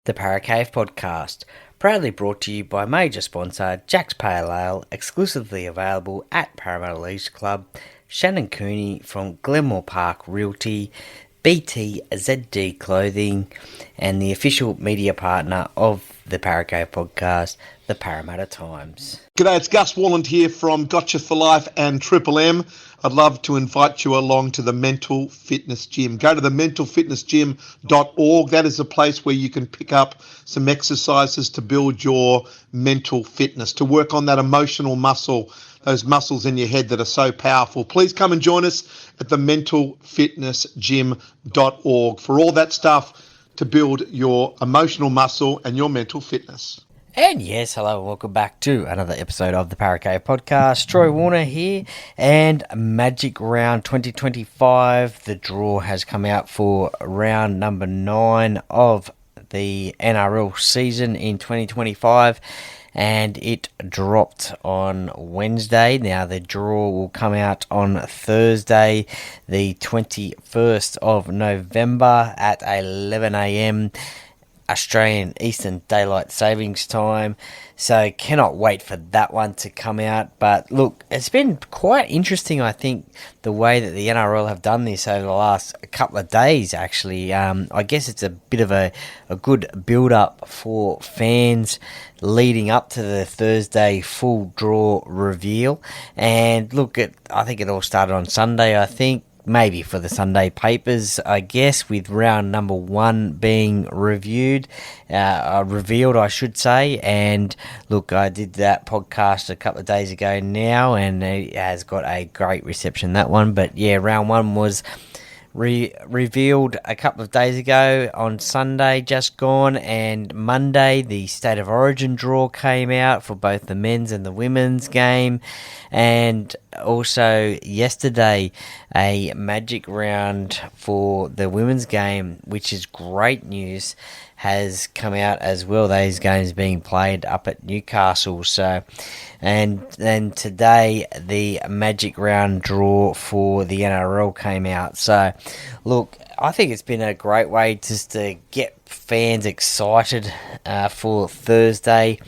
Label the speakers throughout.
Speaker 1: The Paracave Podcast, proudly brought to you by major sponsor Jack's Pale Ale, exclusively available at Parramatta Leisure Club, Shannon Cooney from Glenmore Park Realty, BTZD Clothing, and the official media partner of the Paracave Podcast, the Parramatta Times.
Speaker 2: G'day, it's Gus Walland here from Gotcha for Life and Triple M. I'd love to invite you along to the Mental Fitness Gym. Go to the mentalfitnessgym.org. That is a place where you can pick up some exercises to build your mental fitness, to work on that emotional muscle, those muscles in your head that are so powerful. Please come and join us at the mentalfitnessgym.org for all that stuff to build your emotional muscle and your mental fitness.
Speaker 1: And yes, hello and welcome back to another episode of the Paracave Podcast. Troy Warner here, and Magic Round 2025. The draw has come out for round number 9 of the NRL season in 2025, and it dropped on Wednesday. Now the draw will come out on Thursday, the 21st of November at 11 a.m. Australian Eastern Daylight Savings Time, so cannot wait for that one to come out. But look, it's been quite interesting, I think, the way that the NRL have done this over the last couple of days, actually. I guess it's a bit of a good build-up for fans leading up to the Thursday full draw reveal. And look, I think it all started on Sunday, I think. Maybe for the Sunday papers, I guess, with round number 1 being revealed, I should say. And look, I did that podcast a couple of days ago now, and it has got a great reception, that one. But yeah, round 1 was revealed a couple of days ago on Sunday, just gone, and Monday the State of Origin draw came out for both the men's and the women's game, and also yesterday a Magic Round for the women's game, which is great news, has come out as well. Those games being played up at Newcastle. So, and then today the Magic Round draw for the NRL came out. So, look, I think it's been a great way just to get fans excited for Thursday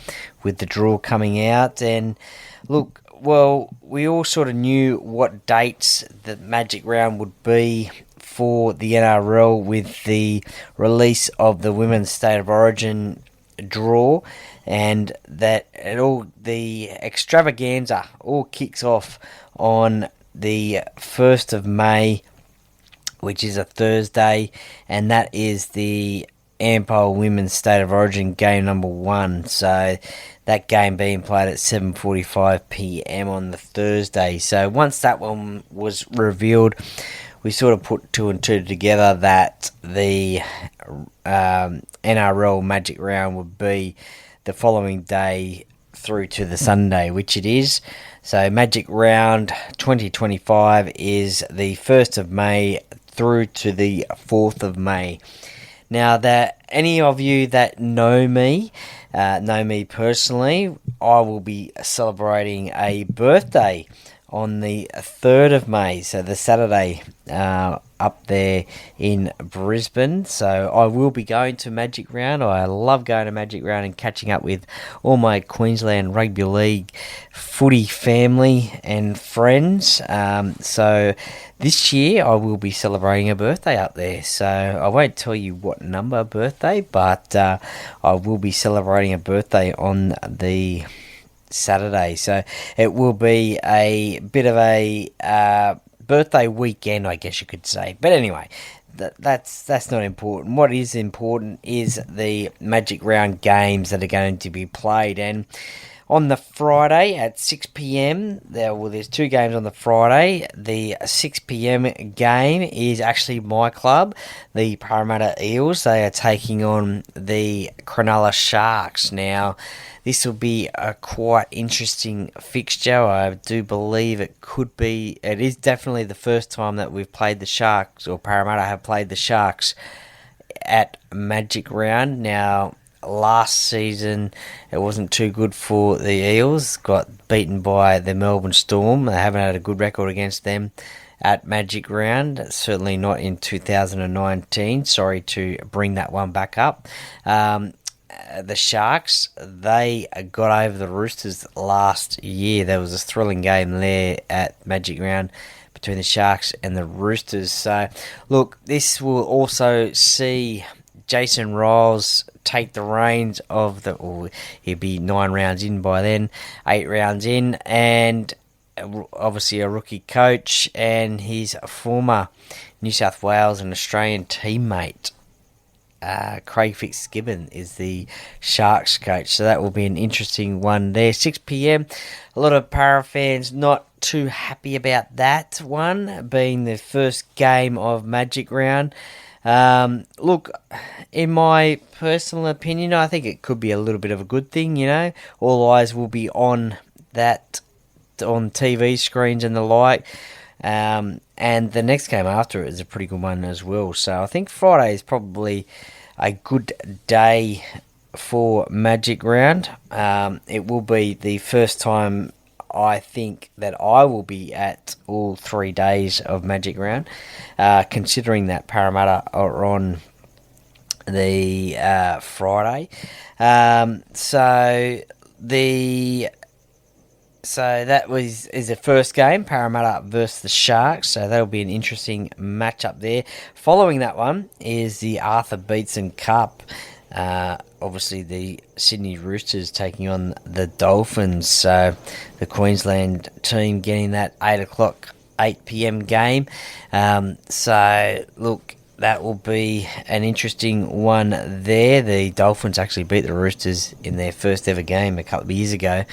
Speaker 1: with the draw coming out. And look, well, we all sort of knew what dates the Magic Round would be for the NRL with the release of the Women's State of Origin draw, and that the extravaganza all kicks off on the 1st of May, which is a Thursday, and that is the Ampol Women's State of Origin game number 1. So that game being played at 7:45 p.m. on the Thursday. So once that one was revealed, we sort of put 2 and 2 together that the NRL Magic Round would be the following day through to the Sunday, which it is. So Magic Round 2025 is the 1st of May through to the 4th of May. Now, that any of you that know me personally, I will be celebrating a birthday on the 3rd of May, so the Saturday up there in Brisbane. So I will be going to Magic Round. I love going to Magic Round and catching up with all my Queensland Rugby League footy family and friends. So this year I will be celebrating a birthday up there. So I won't tell you what number birthday, but I will be celebrating a birthday on the Saturday. So it will be a bit of a birthday weekend, I guess you could say. But anyway, that's not important. What is important is the Magic Round games that are going to be played. And on the Friday at 6 p.m, there's 2 games on the Friday. The 6 p.m. game is actually my club, the Parramatta Eels. They are taking on the Cronulla Sharks. Now, this will be a quite interesting fixture. I do believe it is definitely the first time that we've played the Sharks, or Parramatta have played the Sharks at Magic Round. Now, last season it wasn't too good for the Eels, got beaten by the Melbourne Storm. They haven't had a good record against them at Magic Round. Certainly not in 2019. Sorry to bring that one back up. The Sharks, they got over the Roosters last year. There was a thrilling game there at Magic Round between the Sharks and the Roosters. So, look, this will also see Jason Riles take the reins of he'll be 9 rounds in by then, 8 rounds in, and obviously a rookie coach and his former New South Wales and Australian teammate. Craig Fitzgibbon is the Sharks coach, so that will be an interesting one there. 6 p.m. A lot of Para fans not too happy about that one being the first game of Magic Round. Look, in my personal opinion, I think it could be a little bit of a good thing. All eyes will be on that on TV screens and the like. And the next game after it is a pretty good one as well. So I think Friday is probably a good day for Magic Round. It will be the first time I think that I will be at all 3 days of Magic Round, considering that Parramatta are on the Friday. So that is the first game, Parramatta versus the Sharks. So that'll be an interesting matchup there. Following that one is the Arthur Beetson Cup. Obviously, the Sydney Roosters taking on the Dolphins. So the Queensland team getting that 8 p.m. game. So look, that will be an interesting one there. The Dolphins actually beat the Roosters in their first ever game a couple of years ago.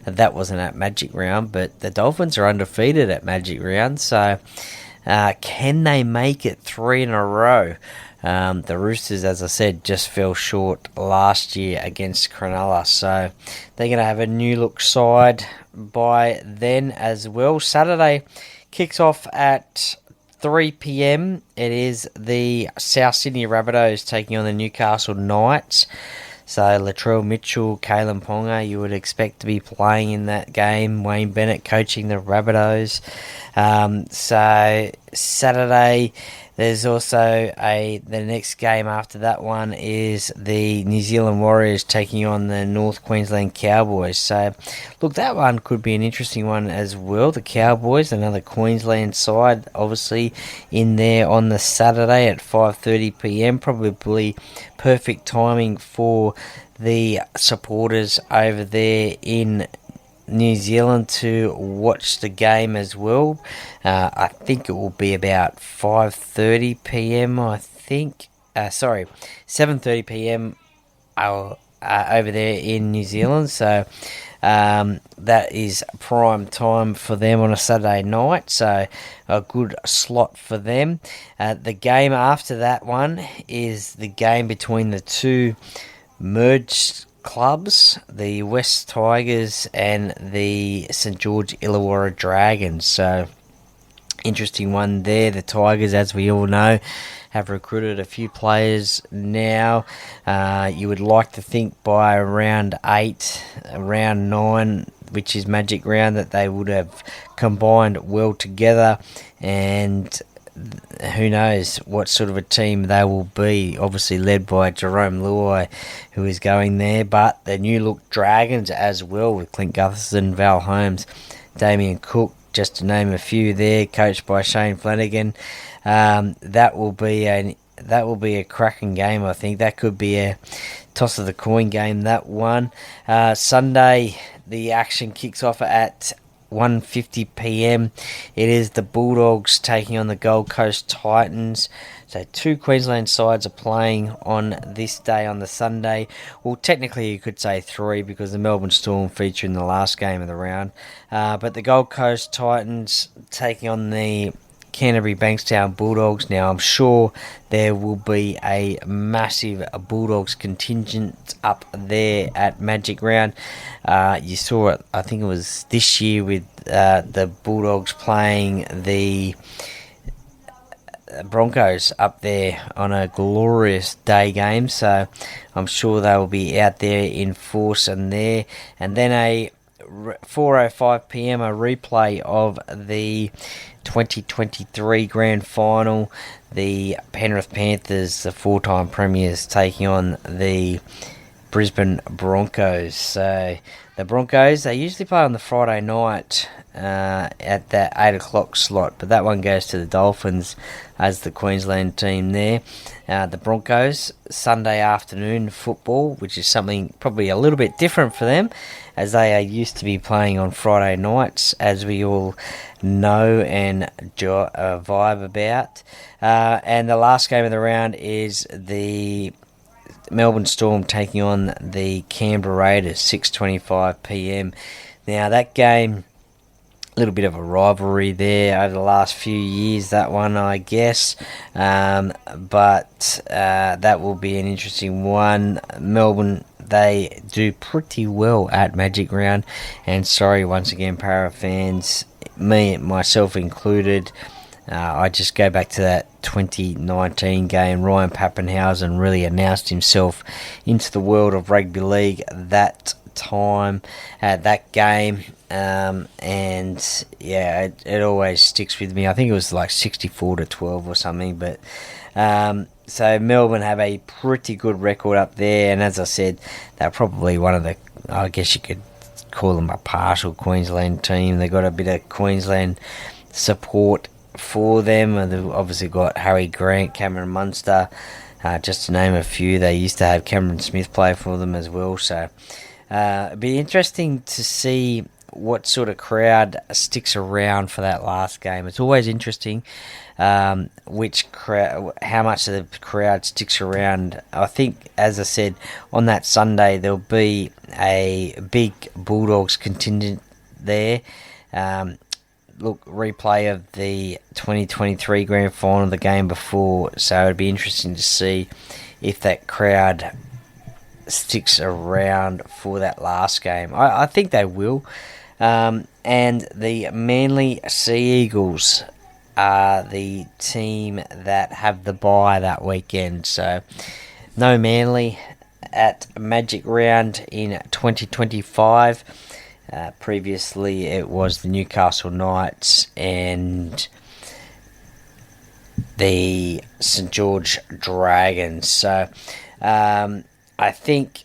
Speaker 1: That wasn't at Magic Round, but the Dolphins are undefeated at Magic Round. So can they make it 3 in a row? The Roosters, as I said, just fell short last year against Cronulla. So they're going to have a new look side by then as well. Saturday kicks off at 3 p.m. It is the South Sydney Rabbitohs taking on the Newcastle Knights. So Latrell Mitchell, Kalen Ponga, you would expect to be playing in that game. Wayne Bennett coaching the Rabbitohs. So Saturday, there's also the next game after that one is the New Zealand Warriors taking on the North Queensland Cowboys. So, look, that one could be an interesting one as well. The Cowboys, another Queensland side, obviously in there on the Saturday at 5:30 p.m. Probably perfect timing for the supporters over there in New Zealand to watch the game as well. I think it will be about 5:30 p.m. 7:30 p.m. Over there in New Zealand. So that is prime time for them on a Saturday night. So a good slot for them. The game after that one is the game between the two merged clubs, the West Tigers and the St George Illawarra Dragons. So interesting one there. The Tigers, as we all know, have recruited a few players now. You would like to think by round 8, round 9, which is Magic Round, that they would have combined well together, and who knows what sort of a team they will be. Obviously led by Jerome Luai, who is going there, but the new look Dragons as well, with Clint Gutherson, Val Holmes, Damien Cook, just to name a few there, coached by Shane Flanagan. That will be a cracking game. I think that could be a toss of the coin game, that one. Sunday, the action kicks off at 1:50 p.m. It is the Bulldogs taking on the Gold Coast Titans. So two Queensland sides are playing on this day on the Sunday. Well, technically you could say 3 because the Melbourne Storm feature in the last game of the round. But the Gold Coast Titans taking on the Canterbury Bankstown Bulldogs. Now, I'm sure there will be a massive Bulldogs contingent up there at Magic Round. You saw it, I think it was this year, with the Bulldogs playing the Broncos up there on a glorious day game. So I'm sure they will be out there in force and there. And then a 4:05 p.m. a replay of the 2023 Grand Final. The Penrith Panthers, the four-time premiers, taking on the Brisbane Broncos. So the Broncos, they usually play on the Friday night at that 8 o'clock slot, but that one goes to the Dolphins as the Queensland team there. The Broncos, Sunday afternoon football, which is something probably a little bit different for them, as they are used to be playing on Friday nights, as we all know and vibe about. And the last game of the round is the Melbourne Storm taking on the Canberra Raiders, 6:25 p.m. Now that game, a little bit of a rivalry there over the last few years, that one, I guess. But that will be an interesting one. Melbourne, they do pretty well at Magic Round. And sorry, once again, Para fans, myself included, I just go back to that 2019 game. Ryan Pappenhausen really announced himself into the world of rugby league that time, that game. And yeah, it always sticks with me. I think it was like 64-12 or something. But so Melbourne have a pretty good record up there. And as I said, they're probably one of the, I guess you could call them a partial Queensland team. They got a bit of Queensland support for them, and they've obviously got Harry Grant, Cameron Munster, just to name a few. They used to have Cameron Smith play for them as well, so it'd be interesting to see what sort of crowd sticks around for that last game. It's always interesting which crowd, how much of the crowd sticks around. I think, as I said, on that Sunday there'll be a big Bulldogs contingent there. Replay of the 2023 Grand Final, the game before, so it'd be interesting to see if that crowd sticks around for that last game. I think they will. And the Manly Sea Eagles are the team that have the bye that weekend, so no Manly at Magic Round in 2025. Previously, it was the Newcastle Knights and the St George Dragons. So, I think,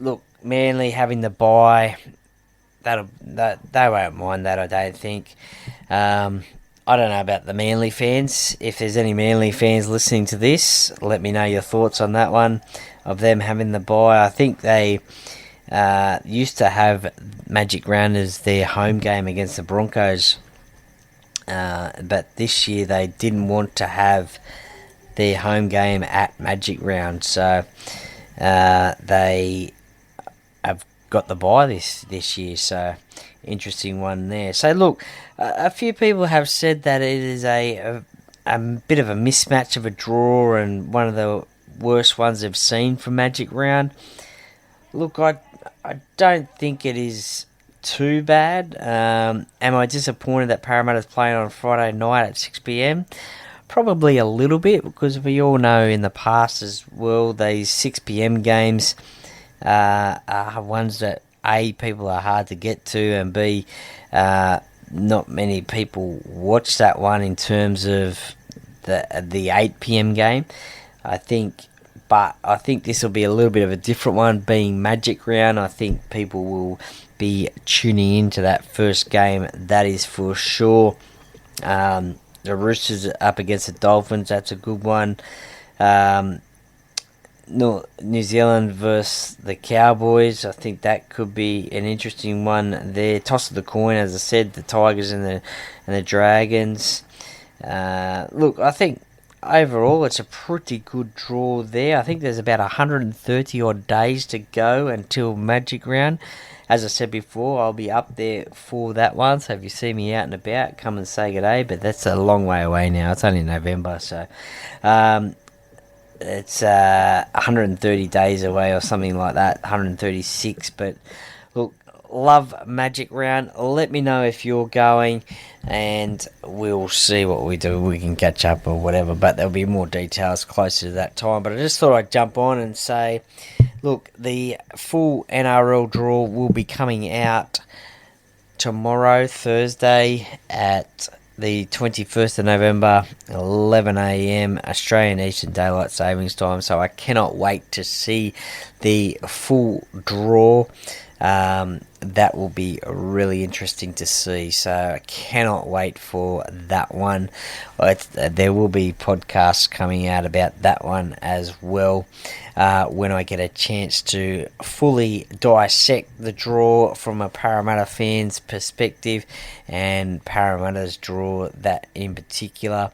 Speaker 1: look, Manly having the bye, that they won't mind that. I don't think. I don't know about the Manly fans. If there's any Manly fans listening to this, let me know your thoughts on that one of them having the bye. I think they used to have Magic Round as their home game against the Broncos, but this year they didn't want to have their home game at Magic Round, so they have got the bye this year, so interesting one there. So look, a few people have said that it is a bit of a mismatch of a draw and one of the worst ones they've seen from Magic Round. Look, I don't think it is too bad. Am I disappointed that Parramatta's playing on Friday night at 6 p.m? Probably a little bit, because we all know in the past as well, these 6 p.m. games are ones that A, people are hard to get to, and B, not many people watch that one in terms of the 8 p.m. game. But I think this will be a little bit of a different one, being Magic Round. I think people will be tuning into that first game, that is for sure. The Roosters up against the Dolphins, that's a good one. New Zealand versus the Cowboys, I think that could be an interesting one there. Toss of the coin, as I said, the Tigers and the Dragons. Look, I think overall it's a pretty good draw there. I think there's about 130 odd days to go until Magic Round. As I said before, I'll be up there for that one, so if you see me out and about, come and say good day, but that's a long way away now. It's only November, so it's 130 days away or something like that, 136, but look, love Magic Round. Let me know if you're going, and we'll see what we do. We can catch up or whatever, but there'll be more details closer to that time. But I just thought I'd jump on and say Look, the full NRL draw will be coming out tomorrow, Thursday, at the 21st of November, 11 a.m. Australian Eastern Daylight Savings Time. So I cannot wait to see the full draw. That will be really interesting to see. So I cannot wait for that one. There will be podcasts coming out about that one as well. When I get a chance to fully dissect the draw from a Parramatta fan's perspective and Parramatta's draw, that in particular.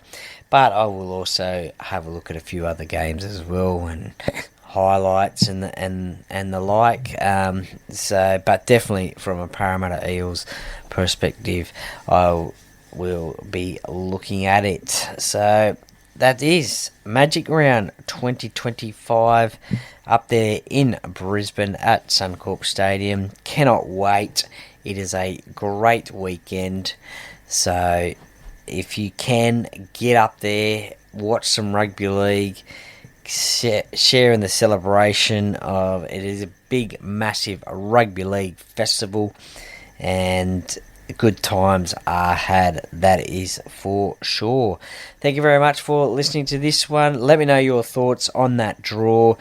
Speaker 1: But I will also have a look at a few other games as well and highlights and the like. But definitely from a Parramatta Eels perspective, I will be looking at it. So that is Magic Round 2025 up there in Brisbane at Suncorp Stadium. Cannot wait. It is a great weekend. So if you can, get up there, watch some rugby league, share in the celebration of it. Is a big, massive rugby league festival, and good times are had, that is for sure. Thank you very much for listening to this one. Let me know your thoughts on that draw.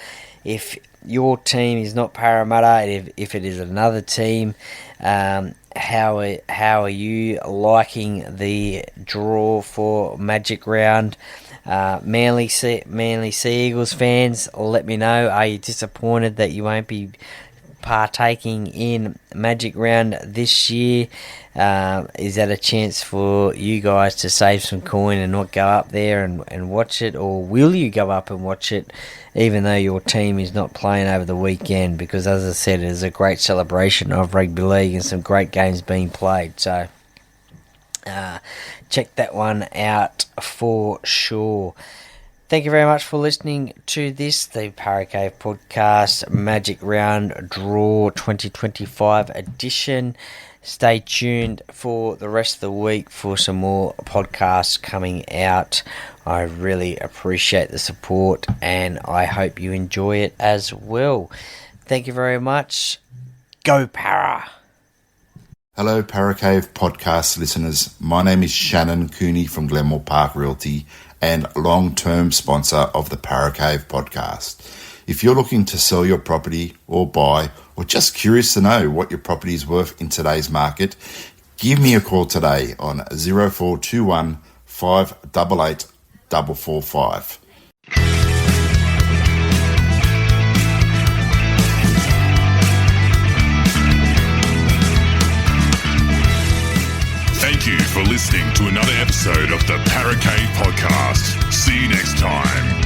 Speaker 1: If your team is not Parramatta, if it is another team, how are you liking the draw for Magic Round? Manly Sea Eagles fans, let me know. Are you disappointed that you won't be partaking in Magic Round this year? Is that a chance for you guys to save some coin and not go up there and watch it? Or will you go up and watch it even though your team is not playing over the weekend? Because as I said, it is a great celebration of rugby league and some great games being played. So check that one out for sure. Thank you very much for listening to this, the Paracave Podcast Magic Round Draw 2025 edition. Stay tuned for the rest of the week for some more podcasts coming out. I really appreciate the support and I hope you enjoy it as well. Thank you very much. Go Para!
Speaker 3: Hello, Paracave podcast listeners. My name is Shannon Cooney from Glenmore Park Realty and long-term sponsor of the Paracave podcast. If you're looking to sell your property or buy, or just curious to know what your property is worth in today's market, give me a call today on 0421 588 445.
Speaker 4: Thank you for listening to another episode of the Paracave Podcast. See you next time.